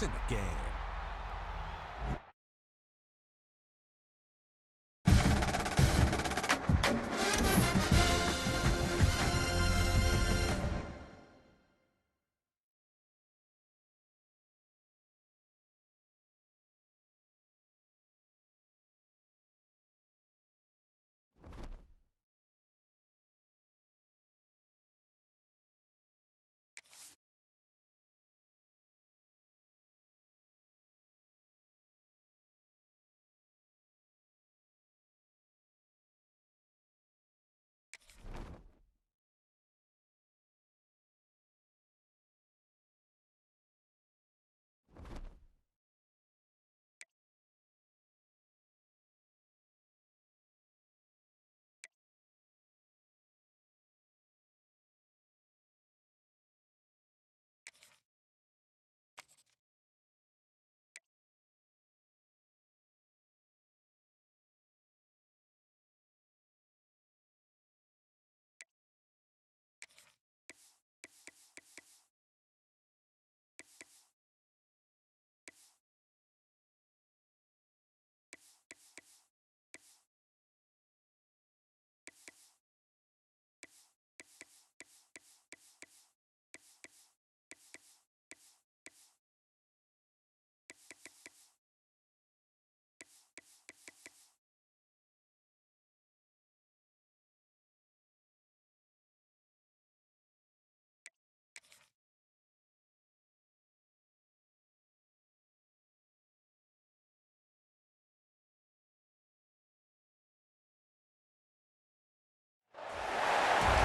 points in the game.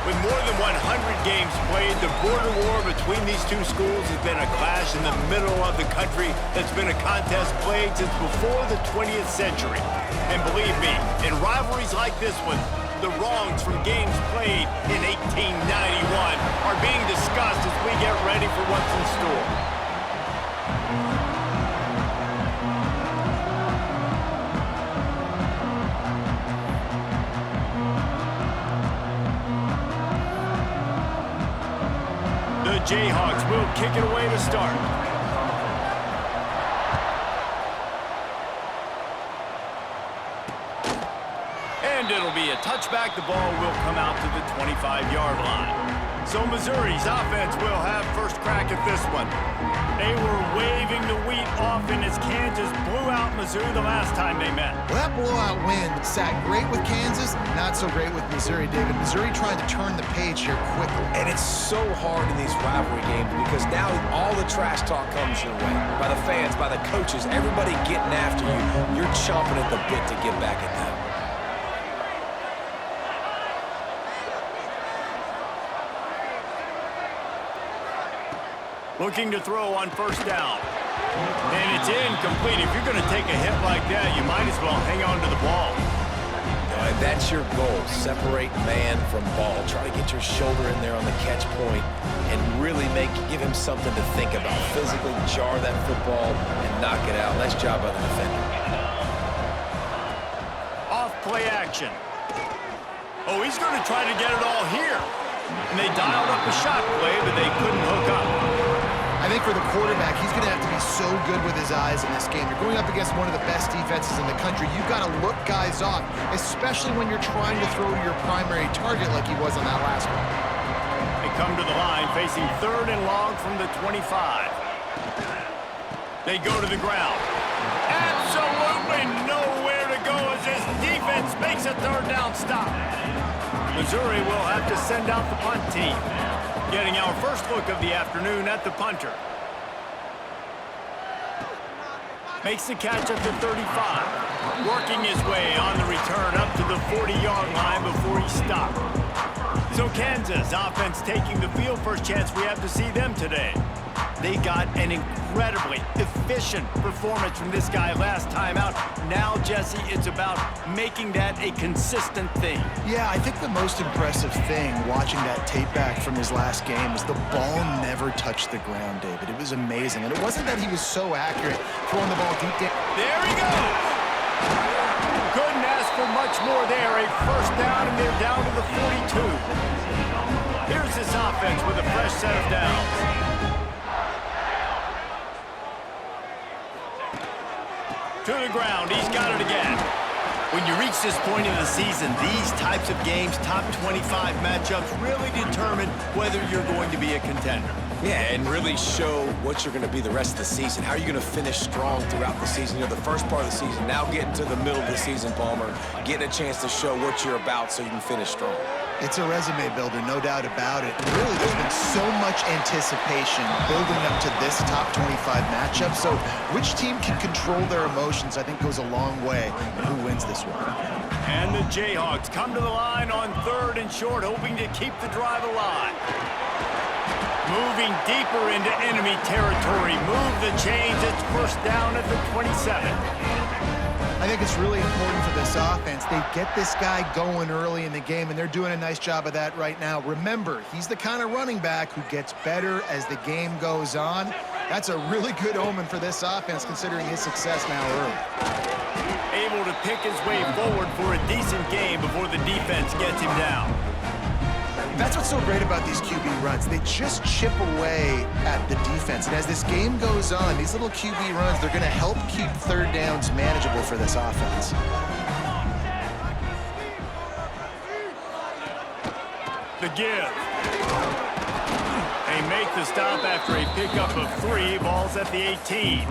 With more than 100 games played, the border war between these two schools has been a clash in the middle of the country that's been a contest played since before the 20th century. And believe me, in rivalries like this one, the wrongs from games played in 1891 are being discussed as we get ready for what's in store. The Jayhawks will kick it away to start. And it'll be a touchback. The ball will come out to the 25-yard line. So Missouri's offense will have first crack at this one. They were waving the wheat often as Kansas blew out Missouri the last time they met. Well, that blowout win sat great with Kansas, not so great with Missouri, David. Missouri trying to turn the page here quickly. And it's so hard in these rivalry games because now all the trash talk comes your way. By the fans, by the coaches, everybody getting after you. You're chomping at the bit to get back at them. Looking to throw on first down. And it's incomplete. If you're going to take a hit like that, you might as well hang on to the ball. And that's your goal. Separate man from ball. Try to get your shoulder in there on the catch point and really give him something to think about. Physically jar that football and knock it out. Nice job by the defender. Off play action. Oh, he's going to try to get it all here. And they dialed up a shot play, but they couldn't hook up. I think for the quarterback, he's going to have to be so good with his eyes in this game. You're going up against one of the best defenses in the country. You've got to look guys off, especially when you're trying to throw to your primary target like he was on that last one. They come to the line facing 3rd and long from the 25. They go to the ground. Absolutely nowhere to go as this defense makes a 3rd down stop. Missouri will have to send out the punt team. Getting our first look of the afternoon at the punter. Makes the catch at the 35. Working his way on the return up to the 40-yard line before he stopped. So Kansas offense taking the field. First chance we have to see them today. They got an incredibly efficient performance from this guy last time out. Now, Jesse, it's about making that a consistent thing. Yeah, I think the most impressive thing watching that tape back from his last game is the ball never touched the ground, David. It was amazing. And it wasn't that he was so accurate throwing the ball deep down. There he goes! Couldn't ask for much more there. A first down, and they're down to the 42. Here's this offense with a fresh set of downs. To the ground, he's got it again. When you reach this point in the season, these types of games, top 25 matchups, really determine whether you're going to be a contender. Yeah, and really show what you're going to be the rest of the season. How are you going to finish strong throughout the season? You know, the first part of the season, now getting to the middle of the season, Palmer, getting a chance to show what you're about so you can finish strong. It's a resume builder, no doubt about it. And really, there's been so much anticipation building up to this top 25 matchup. So which team can control their emotions, I think, goes a long way in who wins this one. And the Jayhawks come to the line on 3rd and short, hoping to keep the drive alive. Moving deeper into enemy territory. Move the chains. It's first down at the 27. I think it's really important for this offense. They get this guy going early in the game, and they're doing a nice job of that right now. Remember, he's the kind of running back who gets better as the game goes on. That's a really good omen for this offense, considering his success now early. Able to pick his way forward for a decent game before the defense gets him down. That's what's so great about these QB runs. They just chip away at the defense. And as this game goes on, these little QB runs, they're going to help keep 3rd downs manageable for this offense. The give. They make the stop after a pickup of 3. Ball's at the 18.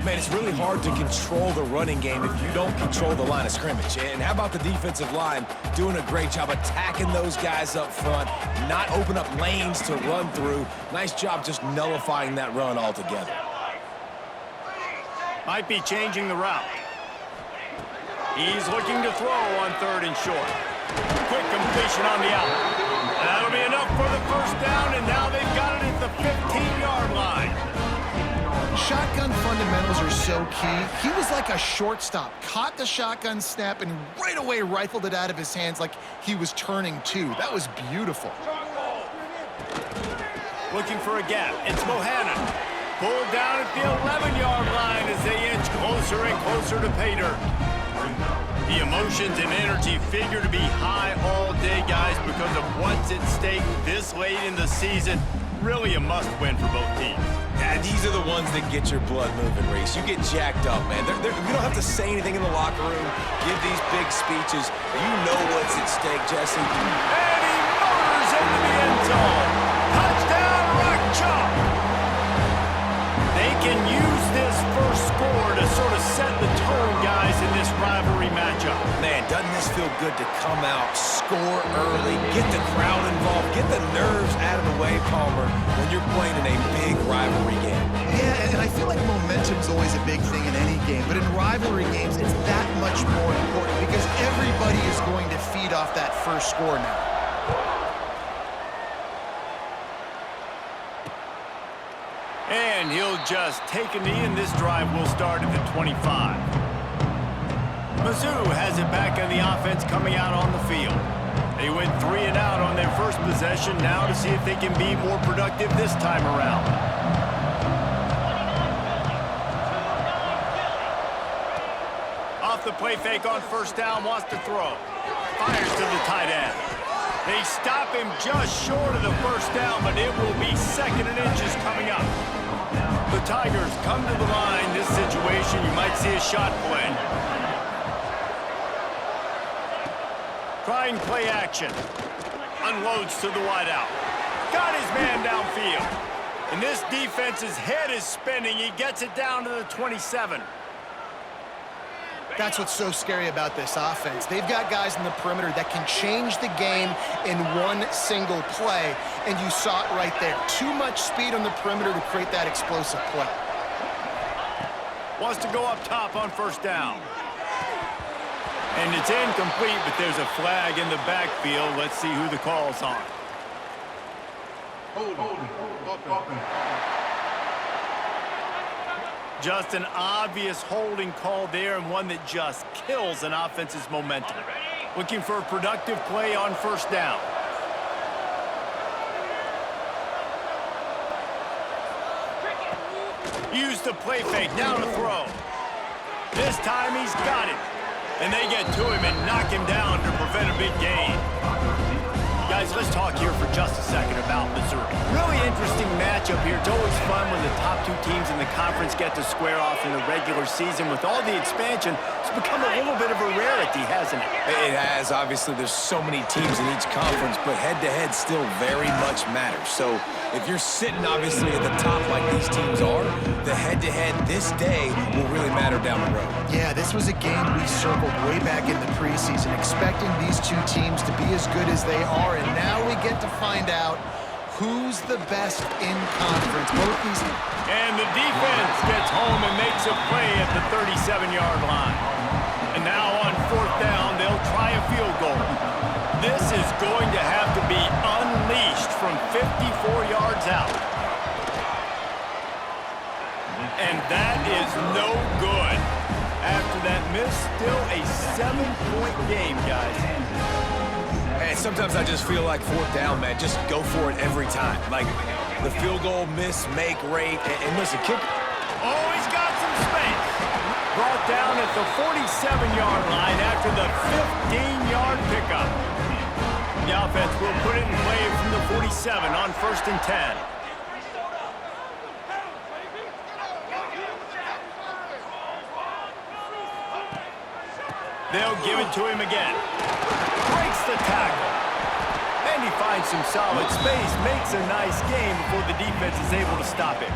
Man, it's really hard to control the running game if you don't control the line of scrimmage. And how about the defensive line doing a great job attacking those guys up front, not open up lanes to run through. Nice job just nullifying that run altogether. Might be changing the route. He's looking to throw on 3rd and short. Quick completion on the out. That'll be enough for the first down, and now they've got it at the 15-yard line. Shotgun fundamentals are so key. He was like a shortstop, caught the shotgun snap, and right away rifled it out of his hands like he was turning 2. That was beautiful. Looking for a gap. It's Bohannon. Pulled down at the 11-yard line as they inch closer and closer to pay dirt. The emotions and energy figure to be high all day, guys, because of what's at stake this late in the season. Really a must-win for both teams. Yeah, these are the ones that get your blood moving, Reese. You get jacked up, man. You don't have to say anything in the locker room, give these big speeches. You know what's at stake, Jesse. And he motors into the end zone. Touchdown, Rock Chalk. They can use this first score to sort of set the tone, guys, in this rivalry matchup. Man, doesn't this feel good to come out, score early, get the crowd involved, get the nerves out of the way, Palmer, when you're playing in a big rivalry game. Yeah, and I feel like momentum's always a big thing in any game, but in rivalry games, it's that much more important because everybody is going to feed off that first score now. And he'll just take a knee, and this drive will start at the 25. Mizzou has it back on the offense coming out on the field. They went 3 and out on their first possession, now to see if they can be more productive this time around. Off the play fake on first down, wants to throw. Fires to the tight end. They stop him just short of the first down, but it will be 2nd and inches coming up. The Tigers come to the line. This situation, you might see a shot play. Trying play action. Unloads to the wideout. Got his man downfield. And this defense's head is spinning. He gets it down to the 27. That's what's so scary about this offense. They've got guys in the perimeter that can change the game in one single play, and you saw it right there. Too much speed on the perimeter to create that explosive play. Wants to go up top on first down. And it's incomplete, but there's a flag in the backfield. Let's see who the call's on. Just an obvious holding call there, and one that just kills an offense's momentum. Looking for a productive play on first down. Use the play fake, now to throw. This time he's got it. And they get to him and knock him down to prevent a big gain. Guys, Let's talk here for just a second about Missouri. Really interesting matchup here. It's always fun when the top two teams in the conference get to square off in the regular season. With all the expansion, it's become a little bit of a rarity, hasn't it? It has. Obviously, there's so many teams in each conference, but head-to-head still very much matters. So if you're sitting, obviously, at the top like these teams are, the head-to-head this day will really matter down the road. Yeah, this was a game we circled way back in the preseason, expecting these two teams to be as good as they are, and now we get to find out who's the best in conference. Both these... And the defense gets home and makes a play at the 37-yard line. And now on fourth down, they'll try a field goal. This is going to have to be unleashed from 54 yards out. And that is no good. After that miss, still a 7-point game, guys. And sometimes I just feel like fourth down, man, just go for it every time. Like the field goal, miss, make, rate, and listen, kick. Oh, he's got some space. Brought down at the 47-yard line after the 15-yard pickup. The offense will put it in play from the 47 on 1st and 10. They'll give it to him again. Breaks the tackle. And he finds some solid space, makes a nice game before the defense is able to stop it.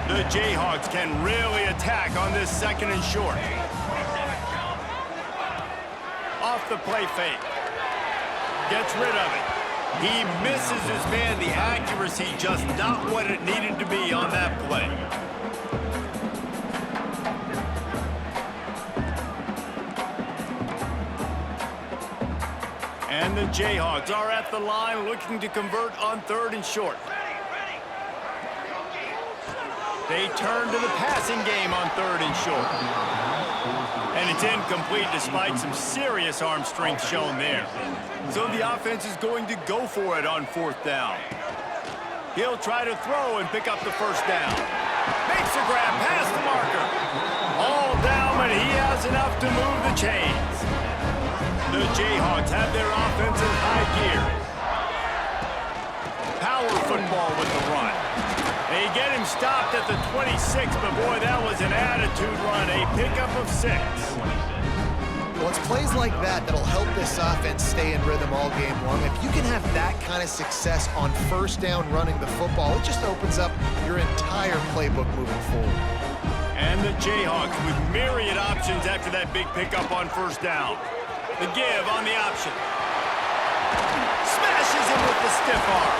The Jayhawks can really attack on this 2nd and short. Off the play fake. Gets rid of it. He misses his man. The accuracy just not what it needed to be on that play. And the Jayhawks are at the line looking to convert on 3rd and short. They turn to the passing game on 3rd and short. And it's incomplete despite some serious arm strength shown there. So the offense is going to go for it on 4th down. He'll try to throw and pick up the 1st down. Makes a grab past the marker. All down, but he has enough to move the chains. The Jayhawks have their offense in high gear. Power football with the run. They get him stopped at the 26, but boy, that was an attitude run, a pickup of 6. Well, it's plays like that that'll help this offense stay in rhythm all game long. If you can have that kind of success on 1st down running the football, it just opens up your entire playbook moving forward. And the Jayhawks with myriad options after that big pickup on 1st down. The give on the option. Smashes him with the stiff arm.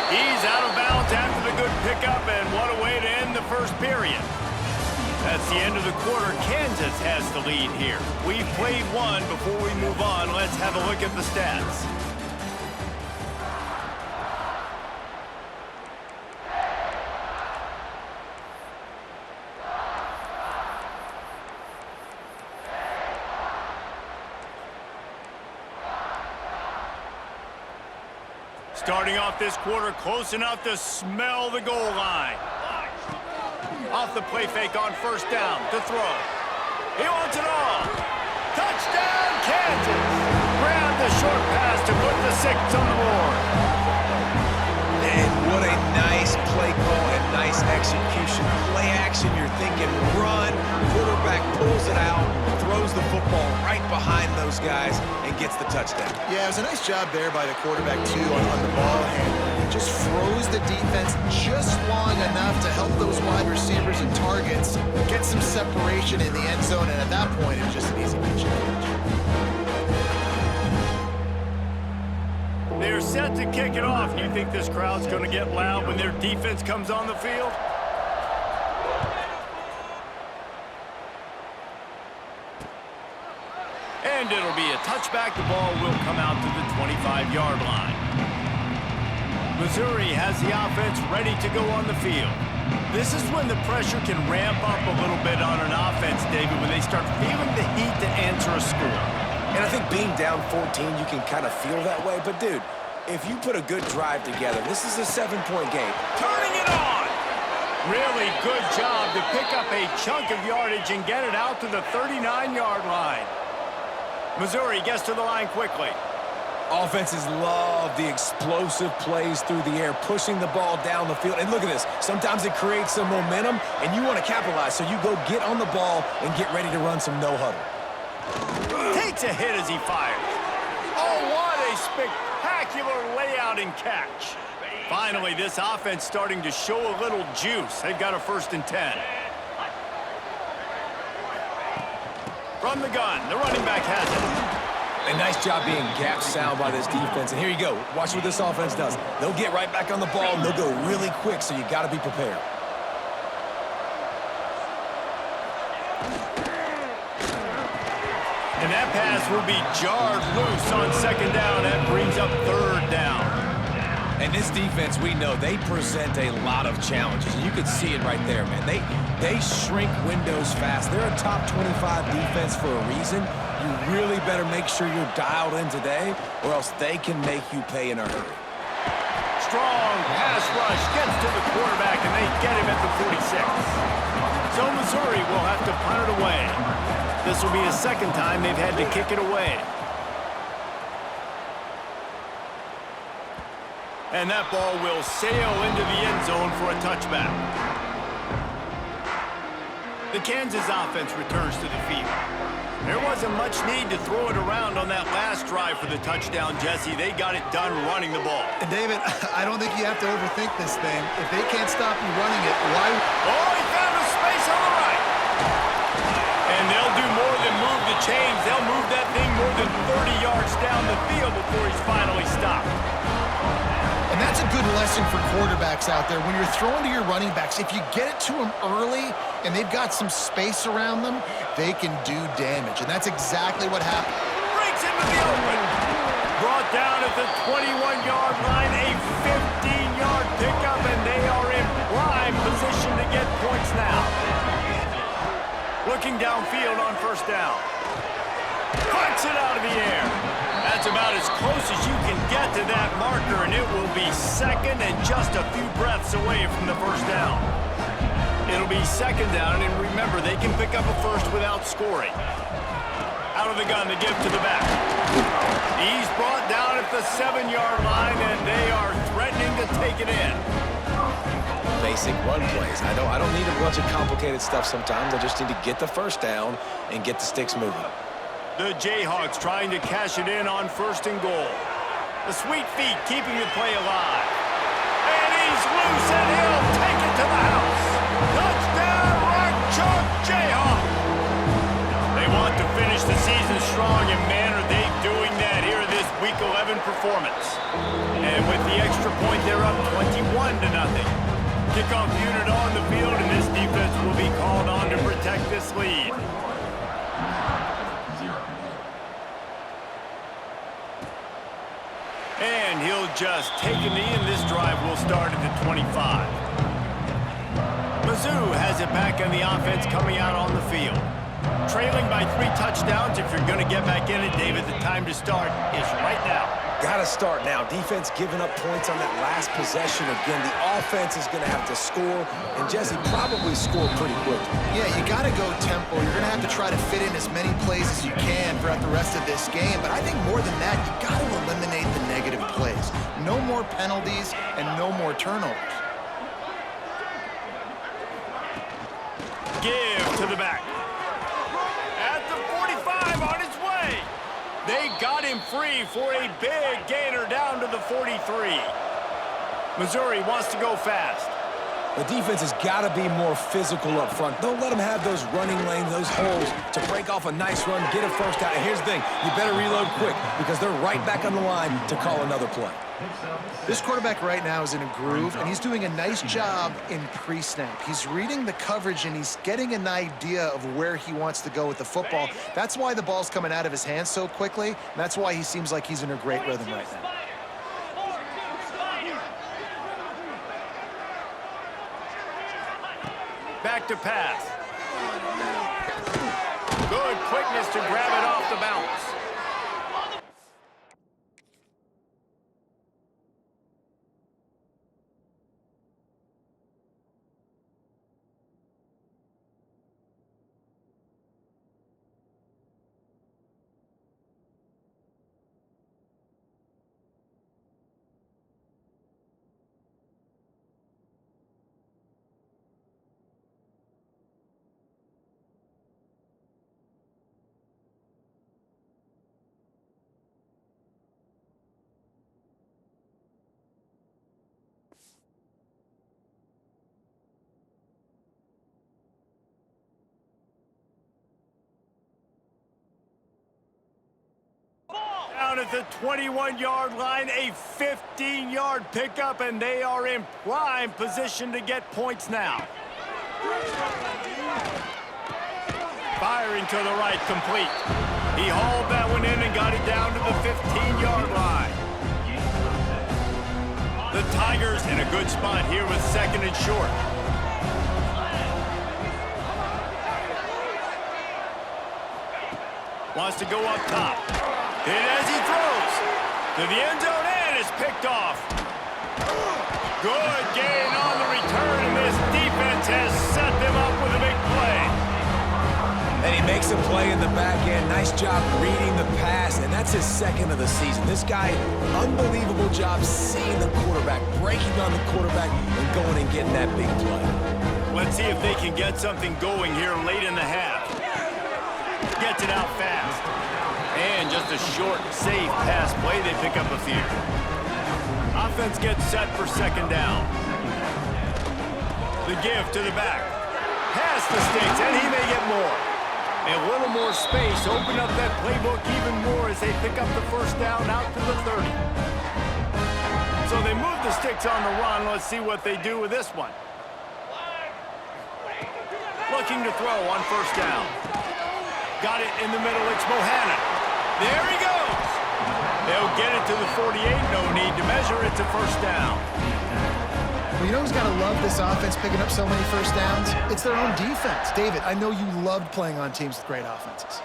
He's out of bounds after the good pickup, and what a way to end the 1st period. That's the end of the quarter. Kansas has the lead here. We've played one. Before we move on, let's have a look at the stats. Starting off this quarter close enough to smell the goal line. Off the play fake on 1st down to throw. He wants it all. Touchdown, Kansas. Grab the short pass to put the 6 on the board. And what a nice play call and nice execution. Play action, you're thinking run. Quarterback pulls it out, throws the football right behind those guys, and gets the touchdown. Yeah, it was a nice job there by the quarterback, too, on the ball handle. Just froze the defense just long enough to help those wide receivers and targets get some separation in the end zone, and at that point, it was just an easy catch. They're set to kick it off. Do you think this crowd's going to get loud when their defense comes on the field? And it'll be a touchback. The ball will come out to the 25-yard line. Missouri has the offense ready to go on the field. This is when the pressure can ramp up a little bit on an offense, David, when they start feeling the heat to answer a score. And I think being down 14, you can kind of feel that way. But, dude, if you put a good drive together, this is a 7-point game. Turning it on! Really good job to pick up a chunk of yardage and get it out to the 39-yard line. Missouri gets to the line quickly. Offenses love the explosive plays through the air, pushing the ball down the field. And look at this. Sometimes it creates some momentum, and you want to capitalize. So you go get on the ball and get ready to run some no-huddle. Takes a hit as he fires. Oh, what a spectacular layout and catch. Finally, this offense starting to show a little juice. They've got a 1st and 10. From the gun, the running back has it. A nice job being gap sound by this defense. And here you go. Watch what this offense does. They'll get right back on the ball, and they'll go really quick, so you got to be prepared. And that pass will be jarred loose on 2nd down. That brings up 3rd down. And this defense, we know, they present a lot of challenges. And you can see it right there, man. They shrink windows fast. They're a top 25 defense for a reason. You really better make sure you're dialed in today, or else they can make you pay in a hurry. Strong pass rush gets to the quarterback, and they get him at the 46. So Missouri will have to punt it away. This will be the 2nd time they've had to kick it away. And that ball will sail into the end zone for a touchback. The Kansas offense returns to the field. There wasn't much need to throw it around on that last drive for the touchdown, Jesse. They got it done running the ball. And David, I don't think you have to overthink this thing. If they can't stop you running it, why? Oh, he found a space on the right. And they'll do more than move the chains. They'll move that thing more than 30 yards down the field before he's finally stopped. And that's a good lesson for quarterbacks out there. When you're throwing to your running backs, if you get it to them early and they've got some space around them, they can do damage. And that's exactly what happened. Breaks into the open. Brought down at the 21-yard line, a 15-yard pickup, and they are in prime position to get points now. Looking downfield on 1st down. Puts it out of the air. That's about as close as you can get to that marker, and it will be 2nd and just a few breaths away from the 1st down. It'll be 2nd down, and remember, they can pick up a 1st without scoring. Out of the gun, the give to the back. He's brought down at the 7-yard line, and they are threatening to take it in. Basic run plays. I don't need a bunch of complicated stuff sometimes. I just need to get the 1st down and get the sticks moving. The Jayhawks trying to cash it in on 1st and goal. The sweet feet keeping the play alive. And he's loose, and he'll take it to the house. Touchdown, Rock Chalk Jayhawk. They want to finish the season strong, and man, are they doing that here in this Week 11 performance. And with the extra point, they're up 21-0. Kickoff unit on the field, and this defense will be called on to protect this lead. And he'll just take a knee, and this drive will start at the 25. Mizzou has it back on the offense coming out on the field. Trailing by 3 touchdowns. If you're going to get back in it, David, the time to start is right now. Got to start now. Defense giving up points on that last possession. Again, the offense is going to have to score, and Jesse probably score pretty quickly. Yeah, you got to go tempo. You're going to have to try to fit in as many plays as you can throughout the rest of this game. But I think more than that, you got to eliminate the negative plays. No more penalties and no more turnovers. Give to the back. At the 45, on his way. They got him free for a big gainer down to the 43. Missouri wants to go fast. The defense has got to be more physical up front. Don't let them have those running lanes, those holes to break off a nice run, get a 1st down. And here's the thing, you better reload quick because they're right back on the line to call another play. This quarterback right now is in a groove, and he's doing a nice job in pre-snap. He's reading the coverage, and he's getting an idea of where he wants to go with the football. That's why the ball's coming out of his hands so quickly, and that's why he seems like he's in a great rhythm right now. Back to pass. Good quickness to grab it off the bounce. down at the 21-yard line, a 15-yard pickup, and they are in prime position to get points now. Firing to the right, complete. He hauled that one in and got it down to the 15-yard line. The Tigers in a good spot here with second and short. Wants to go up top. And as he throws to the end zone and is picked off. Good gain on the return, and this defense has set them up with a big play. And he makes a play in the back end. Nice job reading the pass, and that's his second of the season. This guy, unbelievable job seeing the quarterback, breaking on the quarterback, and going and getting that big play. Let's see if they can get something going here late in the half. Gets it out fast. And just a short, safe pass play. They pick up a few. Offense gets set for second down. The give to the back. Pass to Sticks, and he may get more. A little more space. Open up that playbook even more as they pick up the first down out to the 30. So they move the Sticks on the run. Let's see what they do with this one. Looking to throw on first down. Got it in the middle. It's Bohannon. There he goes. They'll get it to the 48. No need to measure. It's a first down. Well, you know who's got to love this offense picking up so many first downs? It's their own defense. David, I know you loved playing on teams with great offenses.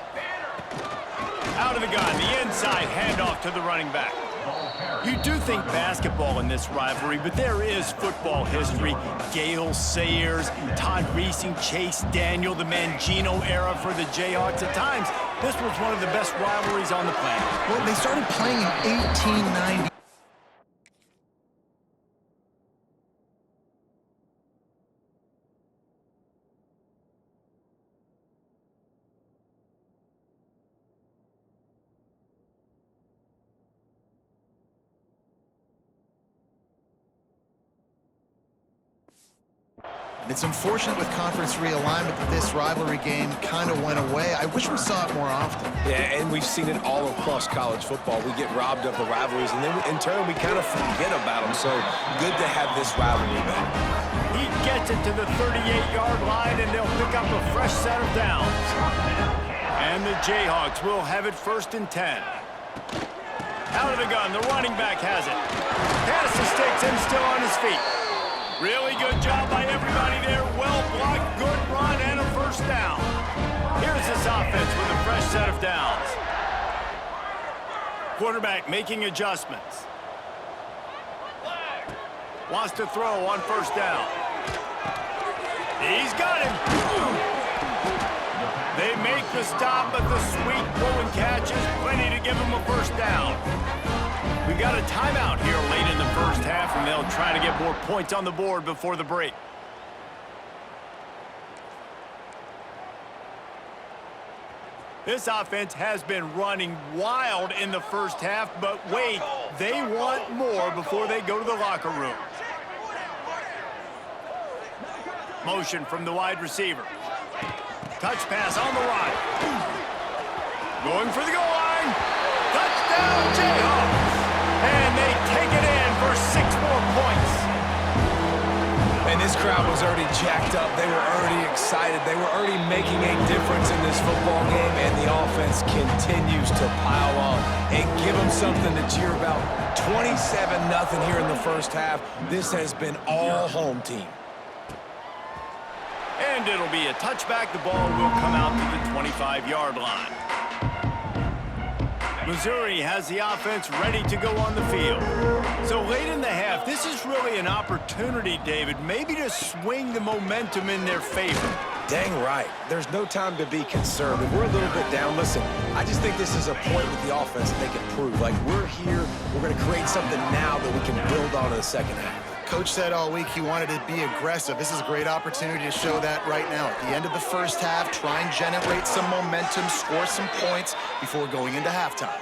Out of the gun, the inside handoff to the running back. You do think basketball in this rivalry, but there is football history. Gale Sayers, Todd Reesing, Chase Daniel, the Mangino era for the Jayhawks. At times, this was one of the best rivalries on the planet. Well, they started playing in 1890. It's unfortunate with conference realignment that this rivalry game kind of went away. I wish we saw it more often. Yeah, and we've seen it all across college football. We get robbed of the rivalries, and then in turn, we kind of forget about them. So good to have this rivalry back. He gets it to the 38-yard line, and they'll pick up a fresh set of downs. And the Jayhawks will have it first and 10. Out of the gun, the running back has it. Pass to Sticks and still on his feet. Really good job by everybody there. Well blocked, good run, and a first down. Here's this offense with a fresh set of downs. Quarterback making adjustments. Wants to throw on first down. He's got him. They make the stop, but the sweet throw and catch is plenty to give him a first down. We got a timeout here late in the first half, and they'll try to get more points on the board before the break. This offense has been running wild in the first half, but wait, they want more before they go to the locker room. Motion from the wide receiver. Touch pass on the run. Going for the goal line. Touchdown, Jayhawks. And they take it in for 6 more points. And this crowd was already jacked up. They were already excited. They were already making a difference in this football game, and the offense continues to pile on and give them something to cheer about. 27-0 here in the first half. This has been all home team. And it'll be a touchback. The ball will come out to the 25-yard line. Missouri has the offense ready to go on the field. So late in the half, this is really an opportunity, David, maybe to swing the momentum in their favor. Dang right. There's no time to be concerned. If we're a little bit down, listen, I just think this is a point with the offense that they can prove. Like, we're here, we're going to create something now that we can build on in the second half. Coach said all week he wanted to be aggressive. This is a great opportunity to show that right now. At the end of the first half, try and generate some momentum, score some points before going into halftime.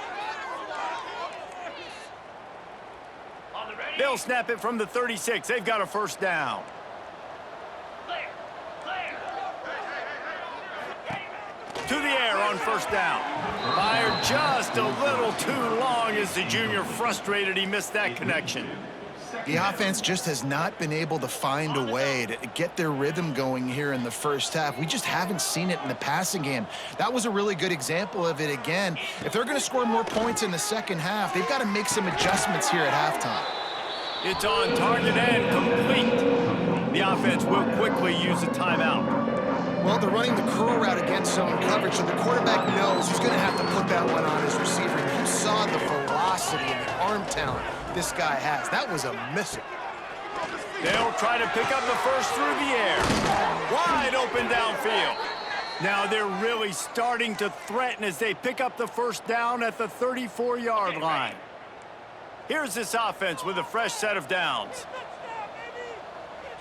They'll snap it from the 36. They've got a first down. to the air on first down. Fired just a little too long as the junior frustrated he missed that connection. The offense just has not been able to find a way to get their rhythm going here in the first half. We just haven't seen it in the passing game. That was a really good example of it again. If they're going to score more points in the second half, they've got to make some adjustments here at halftime. It's on target and complete. The offense will quickly use a timeout. Well, they're running the curl route against zone coverage, so the quarterback knows he's going to have to put that one on his receiver. You saw the velocity and the arm talent this guy has. That was a missile. They'll try to pick up the first through the air. Wide open downfield. Now they're really starting to threaten as they pick up the first down at the 34-yard line. Here's this offense with a fresh set of downs.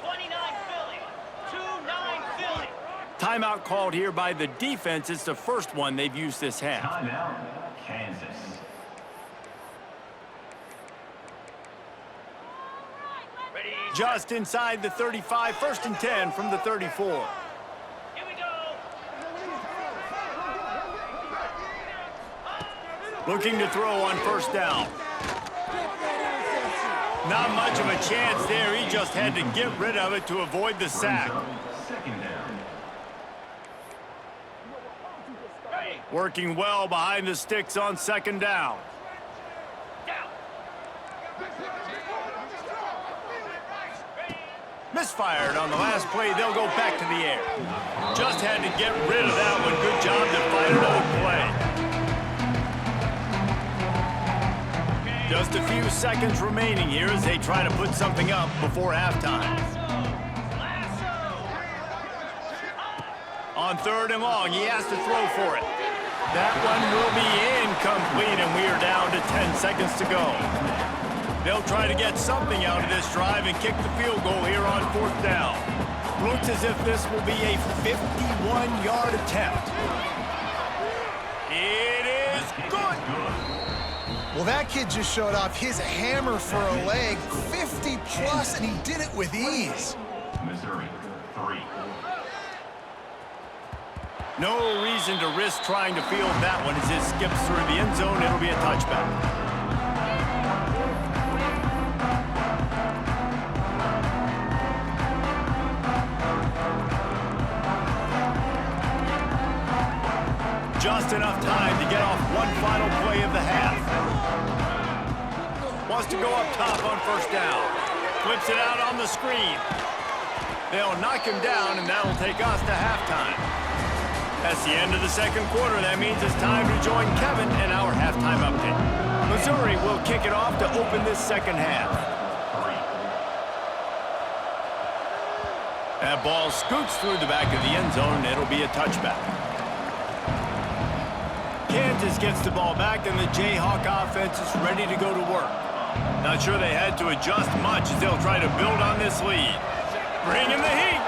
29 Philly, 2-9 Philly. Timeout called here by the defense. It's the first one they've used this half. Timeout, Kansas. Ready? Just inside the 35, 1st and 10 from the 34. Here we go. Looking to throw on first down. Not much of a chance there. He just had to get rid of it to avoid the sack. Second down. Working well behind the sticks on second down. Misfired on the last play. They'll go back to the air. Just had to get rid of that one. Good job to fight another play. Just a few seconds remaining here as they try to put something up before halftime. On 3rd and long, he has to throw for it. That one will be incomplete, and we are down to 10 seconds to go. They'll try to get something out of this drive and kick the field goal here on 4th down. Looks as if this will be a 51-yard attempt. It is good. Well, that kid just showed off his hammer for a leg, 50-plus, and he did it with ease. Missouri, 3. No reason to risk trying to field that one as it skips through the end zone. It'll be a touchback. Just enough time to get off one final play of the half. Wants to go up top on first down. Flips it out on the screen. They'll knock him down, and that'll take us to halftime. That's the end of the second quarter. That means it's time to join Kevin in our halftime update. Missouri will kick it off to open this second half. That ball scoots through the back of the end zone, and it'll be a touchback. Kansas gets the ball back, and the Jayhawk offense is ready to go to work. Not sure they had to adjust much as they'll try to build on this lead. Bring in the heat.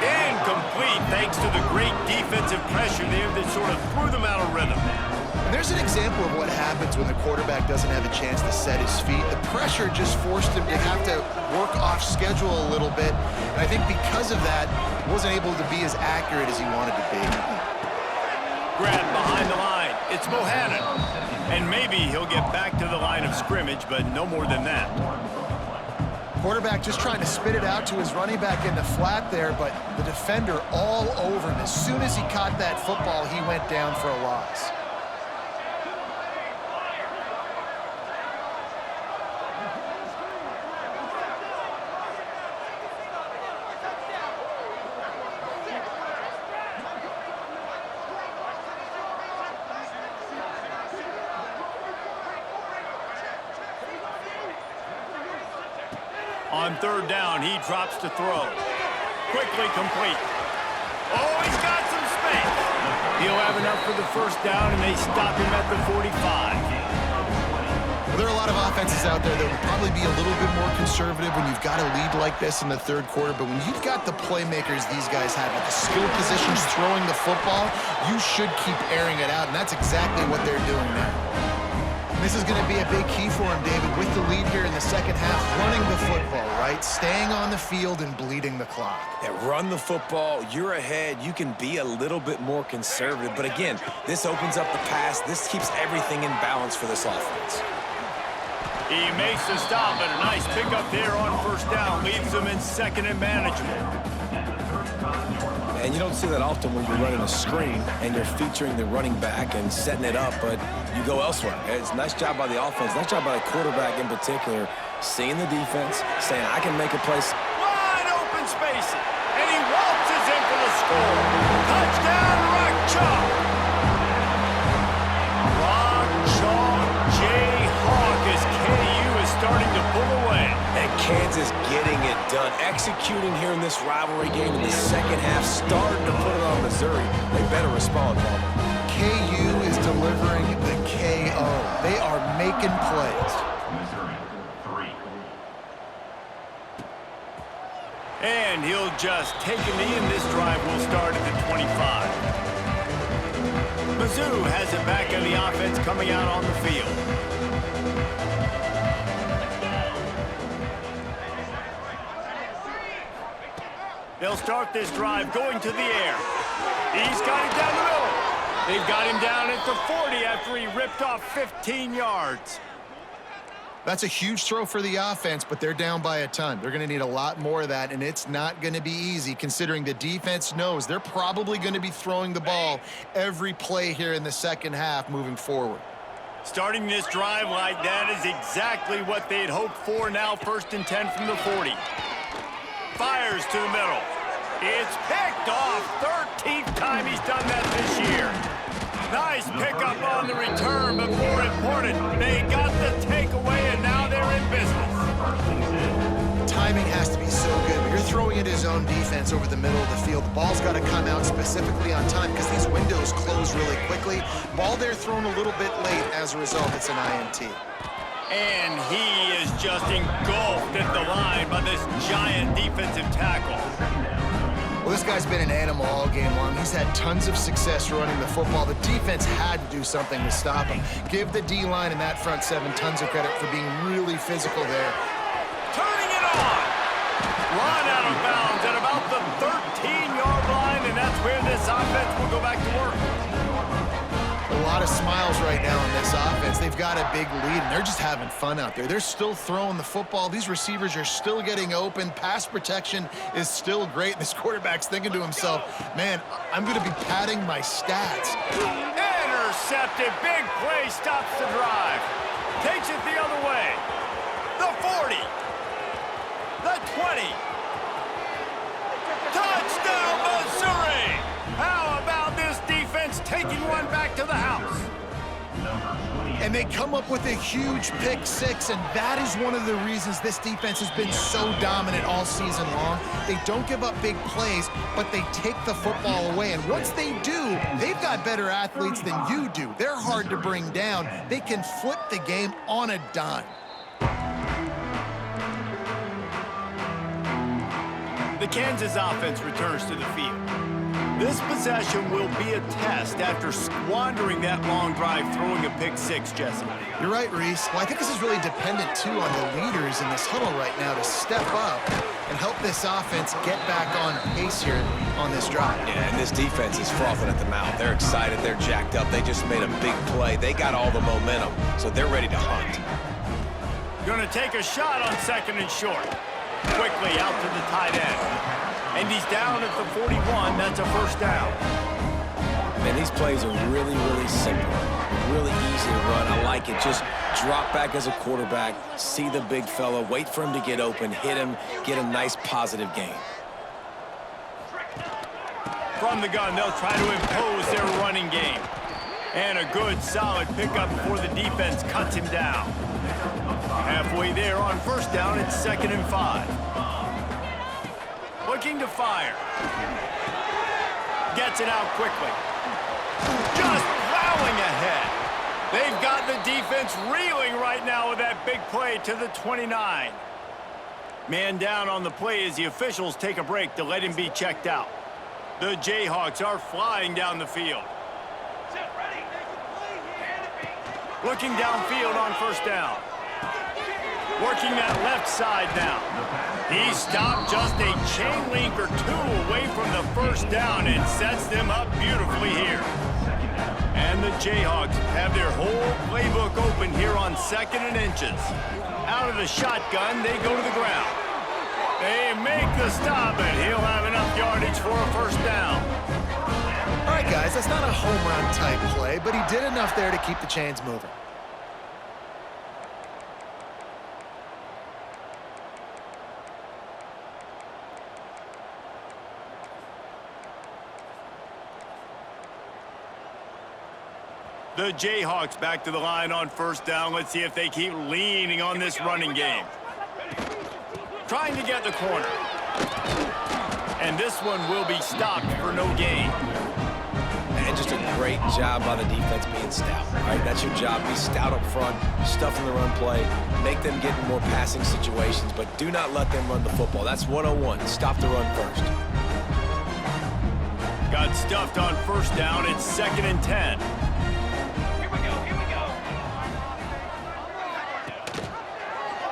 Incomplete thanks to the great defensive pressure there that sort of threw them out of rhythm. And there's an example of what happens when the quarterback doesn't have a chance to set his feet. The pressure just forced him to have to work off schedule a little bit. And I think because of that, he wasn't able to be as accurate as he wanted to be. Grab behind the line. It's Bohannon. And maybe he'll get back to the line of scrimmage, but no more than that. Quarterback just trying to spit it out to his running back in the flat there, but the defender all over him. As soon as he caught that football, he went down for a loss. On 3rd down, he drops to throw. Quickly complete. Oh, he's got some space. He'll have enough for the first down, and they stop him at the 45. Well, there are a lot of offenses out there that would probably be a little bit more conservative when you've got a lead like this in the 3rd quarter, but when you've got the playmakers these guys have at the skill positions throwing the football, you should keep airing it out, and that's exactly what they're doing now. This is going to be a big key for him, David, with the lead here in the second half, running the football, right? Staying on the field and bleeding the clock. Yeah, run the football. You're ahead. You can be a little bit more conservative. But again, this opens up the pass. This keeps everything in balance for this offense. He makes the stop, and a nice pickup there on first down. Leaves them in second and manageable. And you don't see that often when you're running a screen and you're featuring the running back and setting it up, but you go elsewhere. It's a nice job by the offense, nice job by the quarterback in particular, seeing the defense, saying, I can make a play. Wide open spaces, and he waltzes in for the score. Touchdown, Rock Chalk. Rock Chalk Jayhawk as KU is starting to pull away. And Kansas getting it done, executing here in this rivalry game in the second half, starting to put it on Missouri. They better respond, Palmer. KU is delivering the KO. They are making plays. Missouri, 3. And he'll just take a knee, and this drive will start at the 25. Mizzou has it back on the offense coming out on the field. They'll start this drive going to the air. He's got it down the middle. They've got him down at the 40 after he ripped off 15 yards. That's a huge throw for the offense, but they're down by a ton. They're going to need a lot more of that, and it's not going to be easy considering the defense knows they're probably going to be throwing the ball every play here in the second half moving forward. Starting this drive like that is exactly what they'd hoped for. Now 1st and 10 from the 40. Fires to the middle. It's picked off. 13th time he's done that this year. Nice pickup on the return, but more important, they got the takeaway, and now they're in business. Timing has to be so good, but you're throwing at his own defense over the middle of the field. The ball's got to come out specifically on time because these windows close really quickly. Ball there thrown a little bit late. As a result, it's an INT. And he is just engulfed at the line by this giant defensive tackle. Well, this guy's been an animal all game long. He's had tons of success running the football. The defense had to do something to stop him. Give the D-line and that front seven tons of credit for being really physical there. Turning it on. Run out of bounds at about the 13-yard line, and that's where this offense will go back to work. A lot of smiles right now in this offense. They've got a big lead, and they're just having fun out there. They're still throwing the football. These receivers are still getting open. Pass protection is still great. This quarterback's thinking to himself, man, I'm going to be padding my stats. Intercepted. Big play stops the drive. Takes it the other way. The 40. The 20. Touchdown, Missouri! How about this defense taking one back to the house? And they come up with a huge pick six, and that is one of the reasons this defense has been so dominant all season long. They don't give up big plays, but they take the football away. And once they do, they've got better athletes than you do. They're hard to bring down. They can flip the game on a dime. The Kansas offense returns to the field. This possession will be a test after squandering that long drive, throwing a pick six, Jesse. You're right, Reese. Well, I think this is really dependent, too, on the leaders in this huddle right now to step up and help this offense get back on pace here on this drive. Yeah, and this defense is frothing at the mouth. They're excited. They're jacked up. They just made a big play. They got all the momentum, so they're ready to hunt. Going to take a shot on 2nd and short. Quickly out to the tight end. And he's down at the 41. That's a first down. Man, these plays are really, really simple. Really easy to run. I like it. Just drop back as a quarterback, see the big fella, wait for him to get open, hit him, get a nice positive gain. From the gun, they'll try to impose their running game. And a good, solid pickup before the defense cuts him down. Halfway there on first down, it's 2nd and 5. Looking to fire. Gets it out quickly. Just plowing ahead. They've got the defense reeling right now with that big play to the 29. Man down on the play as the officials take a break to let him be checked out. The Jayhawks are flying down the field. Looking downfield on first down. Working that left side now. He stopped just a chain link or two away from the first down and sets them up beautifully here. And the Jayhawks have their whole playbook open here on 2nd and inches. Out of the shotgun, they go to the ground. They make the stop, and he'll have enough yardage for a first down. All right, guys, that's not a home run type play, but he did enough there to keep the chains moving. The Jayhawks back to the line on first down. Let's see if they keep leaning on this running game. Trying to get the corner. And this one will be stopped for no gain. And just a great job by the defense being stout. All right, that's your job. Be stout up front, stuff in the run play, make them get in more passing situations, but do not let them run the football. That's 101. Stop the run first. Got stuffed on first down. It's 2nd and 10.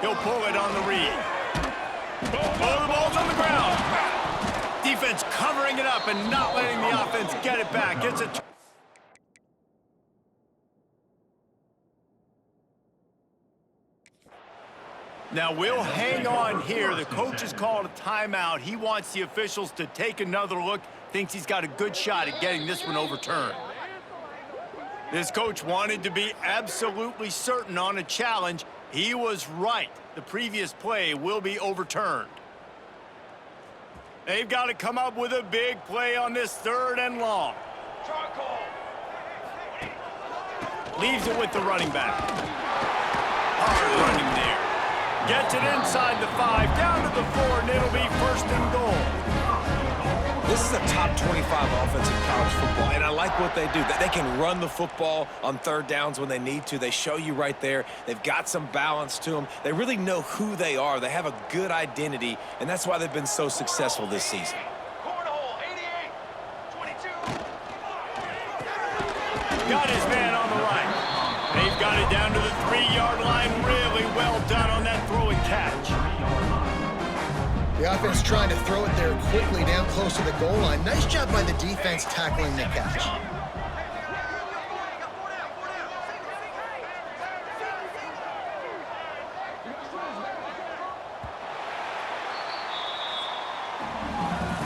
He'll pull it on the read. Oh, the ball's on the ground. Defense covering it up and not letting the offense get it back. Gets it. Now we'll hang on here. The coach has called a timeout. He wants the officials to take another look. Thinks he's got a good shot at getting this one overturned. This coach wanted to be absolutely certain on a challenge. He was right. The previous play will be overturned. They've got to come up with a big play on this 3rd and long. Leaves it with the running back. Hard running there. Gets it inside the 5, down to the 4, and it'll be 1st and goal. This is a top 25 offense in college football, and I like what they do. They can run the football on 3rd downs when they need to. They show you right there. They've got some balance to them. They really know who they are. They have a good identity, and that's why they've been so successful this season. Cornhole, 88, 22. Got his man on the right. They've got it down to the 3-yard line. Really well done on that throw and catch. The offense trying to throw it there quickly down close to the goal line. Nice job by the defense tackling the catch.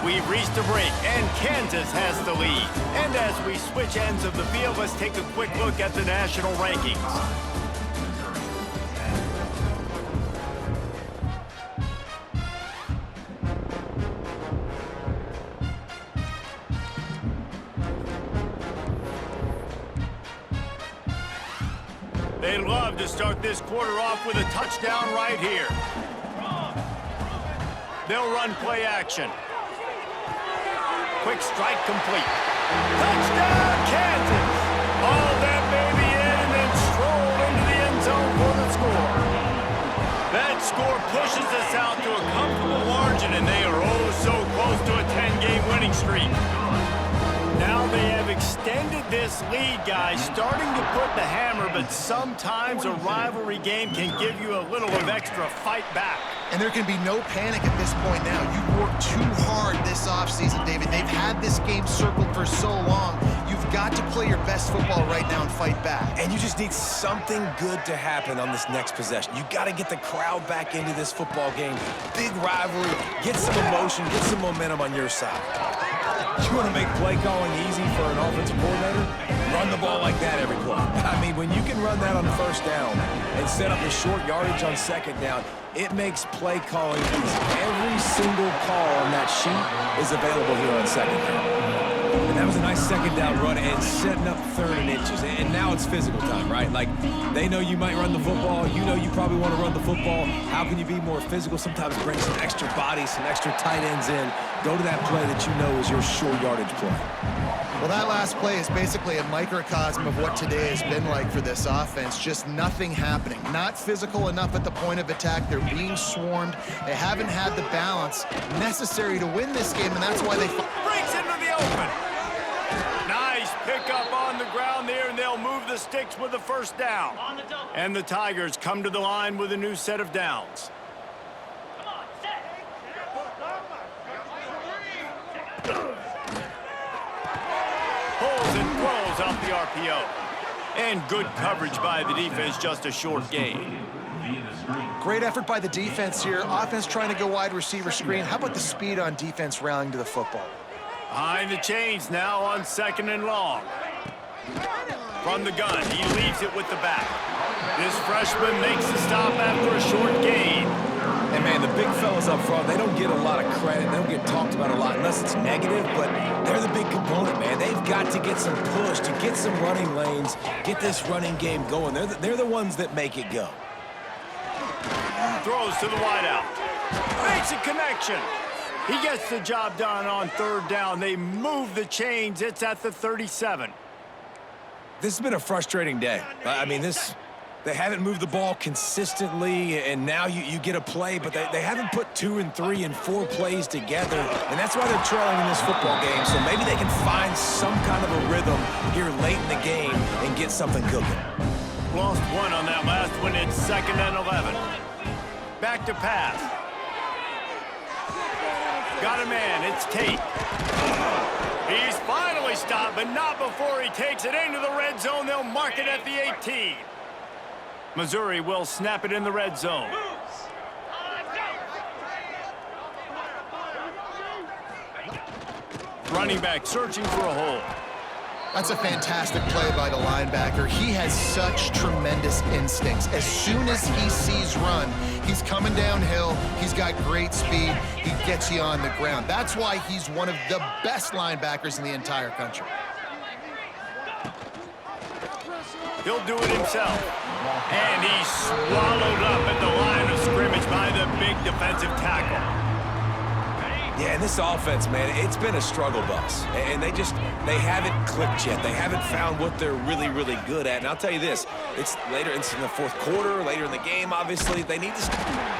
We've reached a break, and Kansas has the lead. And as we switch ends of the field, let's take a quick look at the national rankings. They love to start this quarter off with a touchdown right here. They'll run play action. Quick strike complete. Touchdown, Kansas! All that baby in and then stroll into the end zone for the score. That score pushes us out to a comfortable margin, and they are oh so close to a 10-game winning streak. Now they have extended this lead, guys, starting to put the hammer, but sometimes a rivalry game can give you a little of extra fight back. And there can be no panic at this point now. You've worked too hard this offseason, David. They've had this game circled for so long. You've got to play your best football right now and fight back. And you just need something good to happen on this next possession. You got to get the crowd back into this football game. Big rivalry, get some emotion, get some momentum on your side. You want to make play calling easy for an offensive coordinator? Run the ball like that every play. I mean, when you can run that on the 1st down and set up a short yardage on 2nd down, it makes play calling easy. Every single call on that sheet is available here on 2nd down. And that was a nice 2nd down run and setting up 3rd and inches. And now it's physical time, right? Like, they know you might run the football. You know you probably want to run the football. How can you be more physical? Sometimes bring some extra bodies, some extra tight ends in. Go to that play that you know is your short yardage play. Well, that last play is basically a microcosm of what today has been like for this offense. Just nothing happening. Not physical enough at the point of attack. They're being swarmed. They haven't had the balance necessary to win this game, and that's why they... Breaks into the open. Nice pickup on the ground there, and they'll move the the sticks with the first down. And the Tigers come to the line with a new set of downs. Pulls and throws off the RPO. And good coverage by the defense, just a short gain. Great effort by the defense here. Offense trying to go wide receiver screen. How about the speed on defense rallying to the football? Behind the chains now on 2nd and long. From the gun, he leaves it with the back. This freshman makes the stop after a short gain. And, man, the big fellas up front, they don't get a lot of credit. They don't get talked about a lot unless it's negative, but they're the big component, man. They've got to get some push, to get some running lanes, get this running game going. They're the ones that make it go. Throws to the wideout. Makes a connection. He gets the job done on 3rd down. They move the chains. It's at the 37. This has been a frustrating day. I mean, they haven't moved the ball consistently, and now you get a play, but they haven't put 2 and 3 and 4 plays together, and that's why they're trailing in this football game. So maybe they can find some kind of a rhythm here late in the game and get something cooking. Lost 1 on that last one. It's 2nd and 11. Back to pass. Got a man. It's Tate. He's finally stopped, but not before he takes it into the red zone. They'll mark it at the 18. Missouri will snap it in the red zone. Running back searching for a hole. That's a fantastic play by the linebacker. He has such tremendous instincts. As soon as he sees run, he's coming downhill. He's got great speed. He gets you on the ground. That's why he's one of the best linebackers in the entire country. He'll do it himself. And he's swallowed up at the line of scrimmage by the big defensive tackle. Yeah, and this offense, man, it's been a struggle bus. And they haven't clicked yet. They haven't found what they're really, really good at. And I'll tell you this, it's in the 4th quarter, later in the game, obviously. They need to...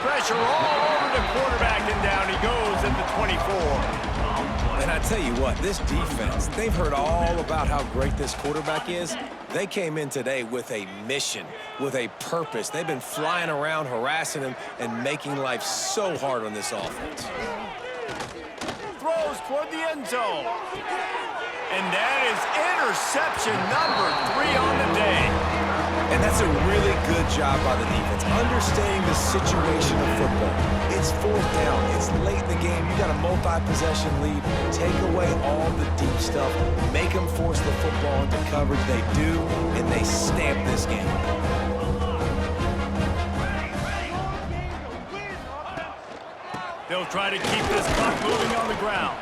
Pressure all over the quarterback, and down he goes at the 24. And I tell you what, this defense, they've heard all about how great this quarterback is. They came in today with a mission, with a purpose. They've been flying around, harassing him, and making life so hard on this offense. Throws toward the end zone. And that is interception number 3 on the day. And that's a really good job by the defense, understanding the situation of football. It's 4th down. It's late in the game. You got a multi-possession lead. Take away all the deep stuff. Make them force the football into coverage. They do, and they stamp this game. They'll try to keep this clock moving on the ground.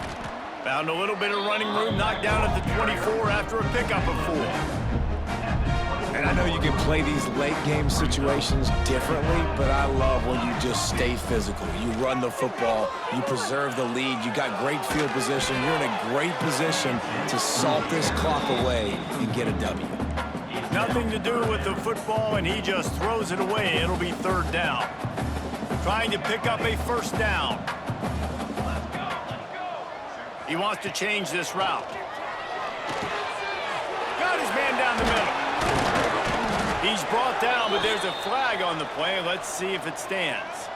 Found a little bit of running room, knocked down at the 24 after a pickup of 4. And I know you can play these late-game situations differently, but I love when you just stay physical. You run the football, you preserve the lead, you got great field position, you're in a great position to salt this clock away and get a W. Nothing to do with the football, and he just throws it away. It'll be 3rd down. Trying to pick up a 1st down. He wants to change this route. Got his man down the middle. He's brought down, but there's a flag on the play. Let's see if it stands.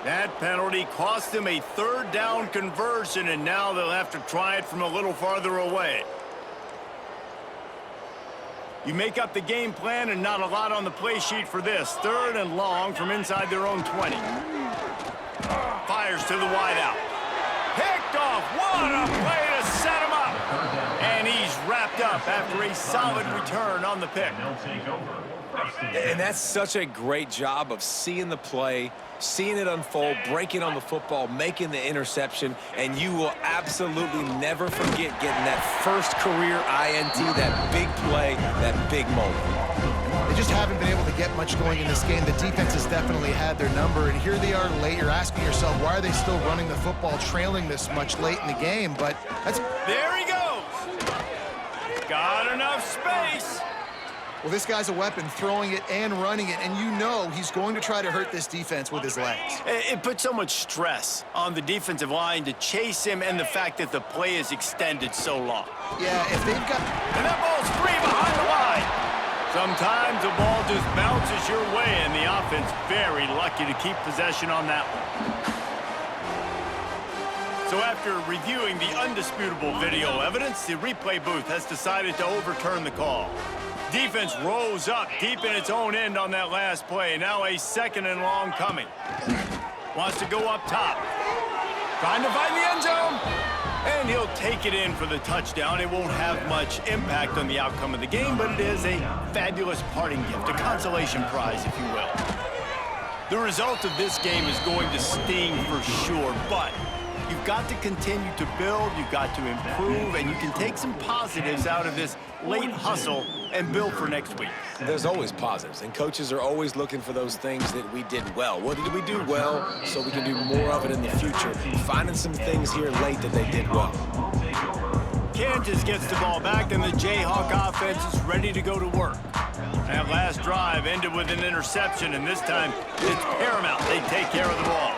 That penalty cost him a 3rd down conversion, and now they'll have to try it from a little farther away. You make up the game plan and not a lot on the play sheet for this. 3rd and long from inside their own 20. Fires to the wideout. Picked off. What a play to set him up. And he's wrapped up after a solid return on the pick. And that's such a great job of seeing the play, seeing it unfold, breaking on the football, making the interception, and you will absolutely never forget getting that first career INT, that big play, that big moment. They just haven't been able to get much going in this game. The defense has definitely had their number, and here they are late. You're asking yourself, why are they still running the football, trailing this much late in the game? But that's... There he goes. Got enough space. Well, this guy's a weapon, throwing it and running it, and you know he's going to try to hurt this defense with his legs. It puts so much stress on the defensive line to chase him and the fact that the play is extended so long. Yeah, if they've got... And that ball's free behind the line. Sometimes the ball just bounces your way, and the offense very lucky to keep possession on that one. So after reviewing the undisputable video evidence, the replay booth has decided to overturn the call. Defense rose up deep in its own end on that last play. Now a 2nd and long coming. Wants to go up top. Trying to find the end zone. And he'll take it in for the touchdown. It won't have much impact on the outcome of the game, but it is a fabulous parting gift, a consolation prize, if you will. The result of this game is going to sting for sure, but you've got to continue to build, you've got to improve, and you can take some positives out of this late hustle and build for next week. There's always positives, and coaches are always looking for those things that we did well. What did we do well so we can do more of it in the future? Finding some things here late that they did well. Kansas gets the ball back, and the Jayhawk offense is ready to go to work. That last drive ended with an interception, and this time it's paramount they take care of the ball.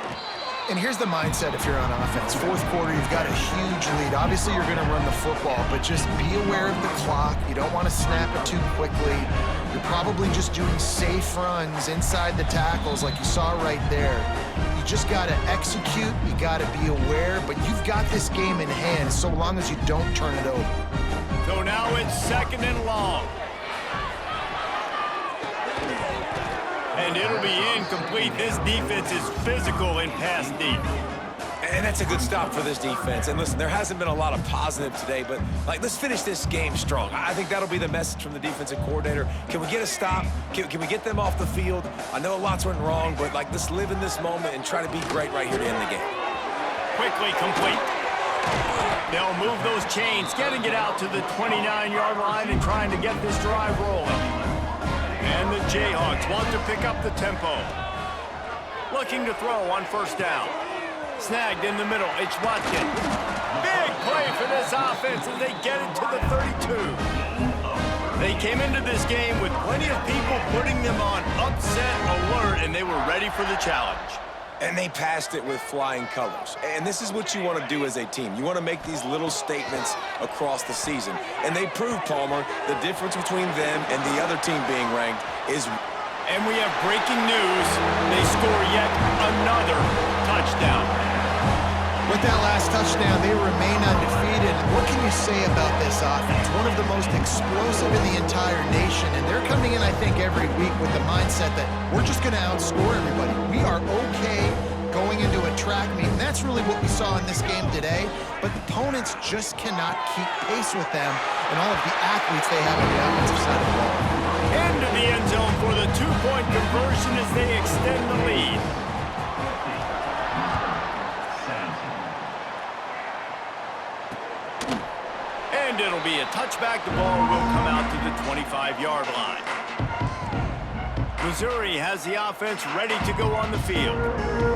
And here's the mindset if you're on offense. 4th quarter, you've got a huge lead. Obviously, you're going to run the football, but just be aware of the clock. You don't want to snap it too quickly. You're probably just doing safe runs inside the tackles like you saw right there. You just got to execute. You got to be aware, but you've got this game in hand so long as you don't turn it over. So now it's 2nd and long. And it'll be incomplete. This defense is physical and pass deep. And that's a good stop for this defense. And listen, there hasn't been a lot of positive today, but let's finish this game strong. I think that'll be the message from the defensive coordinator. Can we get a stop? Can we get them off the field? I know lots went wrong, but let's live in this moment and try to be great right here to end the game. Quickly complete. They'll move those chains, getting it out to the 29-yard line and trying to get this drive rolling. And the Jayhawks want to pick up the tempo. Looking to throw on 1st down. Snagged in the middle, it's Watkins. Big play for this offense as they get it to the 32. They came into this game with plenty of people putting them on upset alert, and they were ready for the challenge. And they passed it with flying colors. And this is what you want to do as a team. You want to make these little statements across the season. And they proved, Palmer, the difference between them and the other team being ranked is... And we have breaking news. They score yet another touchdown. With that last touchdown, they remain undefeated. What can you say about this offense? One of the most explosive in the entire nation, and they're coming in, I think, every week with the mindset that we're just going to outscore everybody. We are okay going into a track meet, and that's really what we saw in this game today, but opponents just cannot keep pace with them and all of the athletes they have on the offensive side of the ball. Into the end zone for the 2-point conversion as they extend the lead. And it'll be a touchback. The ball will come out to the 25-yard line. Missouri has the offense ready to go on the field.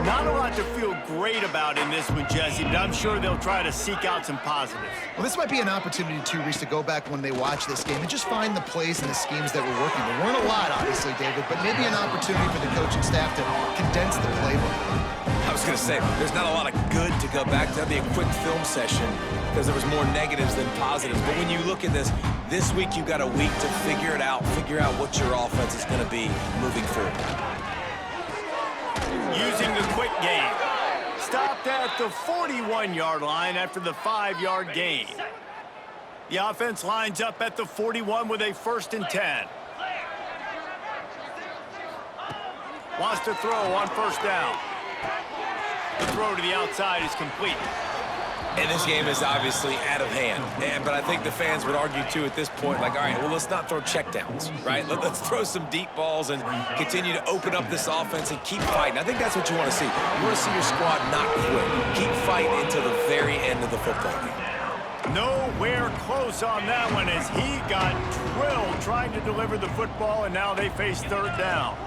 Not a lot to feel great about in this one, Jesse, but I'm sure they'll try to seek out some positives. Well, this might be an opportunity, too, Reese, to go back when they watch this game and just find the plays and the schemes that were working. There weren't a lot, obviously, David, but maybe an opportunity for the coaching staff to condense the playbook. I was going to say, there's not a lot of good to go back to. That'd be a quick film session because there was more negatives than positives. But when you look at this week you've got a week to figure it out, figure out what your offense is going to be moving forward. Using the quick game. Stopped at the 41-yard line after the 5-yard gain. The offense lines up at the 41 with a 1st and 10. Wants to throw on 1st down. The throw to the outside is complete. And this game is obviously out of hand. But I think the fans would argue, too, at this point, all right, well, let's not throw checkdowns, right? Let's throw some deep balls and continue to open up this offense and keep fighting. I think that's what you want to see. You want to see your squad not quit. Keep fighting until the very end of the football game. Nowhere close on that one as he got drilled trying to deliver the football, and now they face 3rd down.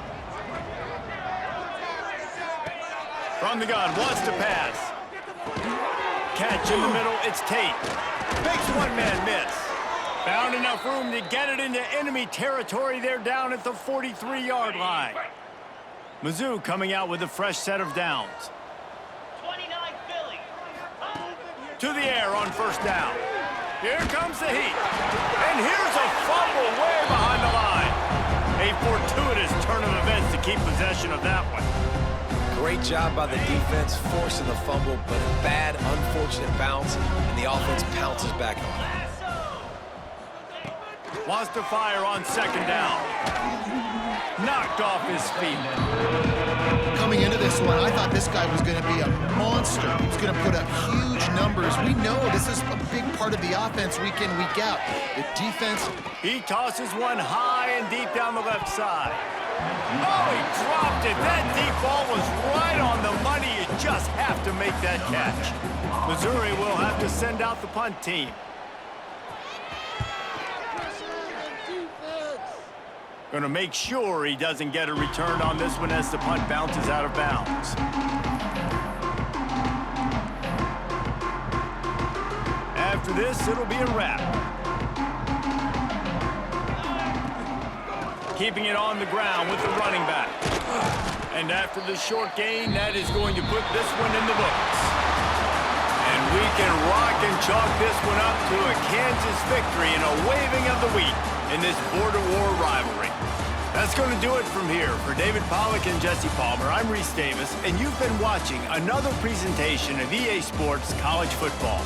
From the gun, wants to pass. Catch in the middle, it's Tate. Makes one man miss. Found enough room to get it into enemy territory there down at the 43-yard line. Mizzou coming out with a fresh set of downs. 29 Philly. To the air on first down. Here comes the heat. And here's a fumble way behind the line. A fortuitous turn of events to keep possession of that one. Great job by the defense forcing the fumble, but a bad, unfortunate bounce, and the offense pounces back on it. Wants to fire on second down. Knocked off his feet. Coming into this one, I thought this guy was going to be a monster. He was going to put up huge numbers. We know this is a big part of the offense week in, week out. The defense. He tosses one high and deep down the left side. Oh, he dropped it. That deep ball was right on the money. You just have to make that catch. Missouri will have to send out the punt team. Going to make sure he doesn't get a return on this one as the punt bounces out of bounds. After this, it'll be a wrap. Keeping it on the ground with the running back. And after the short gain, that is going to put this one in the books. And we can rock and chalk this one up to a Kansas victory and a waving of the wheat in this border war rivalry. That's going to do it from here. For David Pollack and Jesse Palmer, I'm Reese Davis, and you've been watching another presentation of EA Sports College Football.